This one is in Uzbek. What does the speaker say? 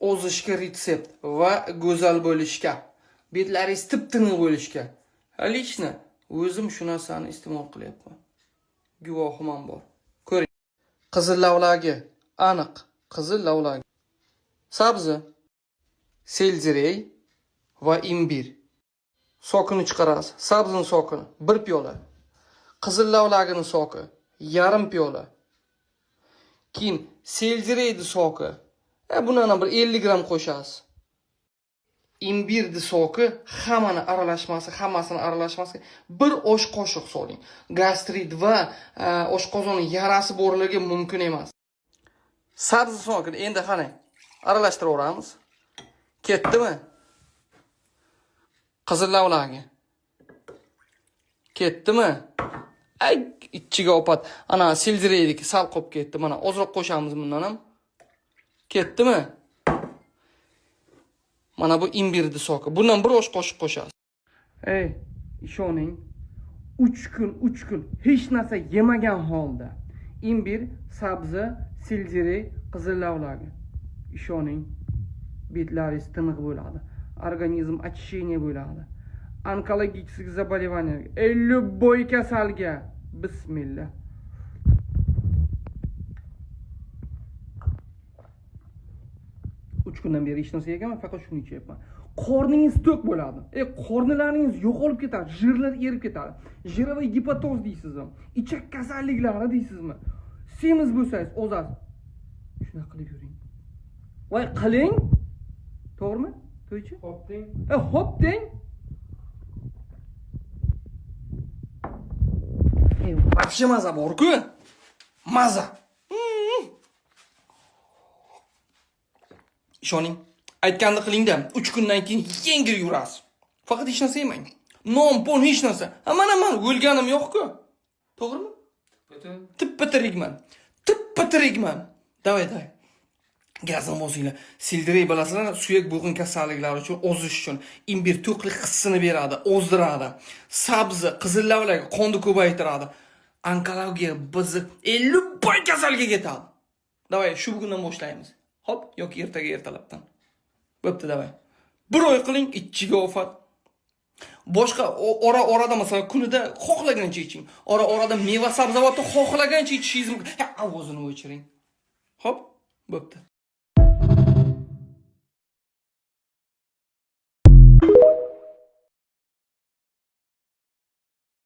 ozishga retsept va go'zal bo'lishga, betlaringiz tip-tiniq bo'lishga. Halishni o'zim shu narsani iste'mol qilyapman. Guvohim bor. Ko'ring. Qizil lavlagi, aniq qizil lavlagi. Sabzi, selderey va imbir. Sokini chiqarasiz. Sabzining sokini 1 piyola. Qizil lavlagining soki yarim piyola. Keyin seldereyning soki. Bundan bir 50 gram qo'shasiz. Imbirni soki hammasini aralashmasi bir osh qoshiq soling. Gastrit va oshqozonning yarasi borligi mumkin emas. Sabzi sokini endi qarang, aralashtiraveramiz. Ketdimi? Qizil lavlagi. Ketdimi? Ay, ichiga opat. Ana seldereydiki sal qolib ketdi. Mana ozroq qo'shamiz bundan ham. Ketdimi? Mana bu imbirni soki. Bundan bir osh qoshiq qo'shasiz. Ishoning, 3 kun hech narsa yemagan holda imbir, sabzi, selderey, qizil lavlagi. Ishoning, betlaringiz tiniq bo'ladi. Organizm очищение bo'ladi. Onkologik заболевание, любой kasalga. Bismillah. Uch kundan beri hech narsa yegaman, faqat shuni ichyapman. Qorningiz to'q bo'ladi. Qornilaringiz yo'qolib ketadi, jirlar erib ketadi. Jiroviy gepatoz deysizmi? Ichak kasalliklari deysizmi? Semiz bo'lsangiz, ozasiz. Shuna qilib yuring. Voy, qiling. To'g'rimi? To'ychi? Hop deng. Hop deng. Вообще maza bor-ku. Maza. Ishoning, aytganini qiling-da, 3 kundan keyin yengil yurasiz. Faqat hech narsa yemang. Non, pon hech narsa. Mana o'lganim yo'q-ku. To'g'rimi? Tip-patirikman. Davay. Gazim o'zinglar. Selderey bilasizlar, suyak bo'g'in kasalliklari uchun, ozish uchun, imbir to'qlik hissini beradi, ozdiradi. Sabzi, qizil lavlagi qonni ko'paytiradi. Onkologiya bizni 50 boy kasalga ketadi. Davay, shu bugundan boshlaymiz. Hop, yoki ertalabdan. Bo'pti, davay. Bir oy qiling, ichiga ofat. Boshqa orada masalan kunida xohlagancha iching. Orada meva sabzavotni xohlagancha ichishingiz mumkin. Ovozini o'chiring. Hop, bo'pti.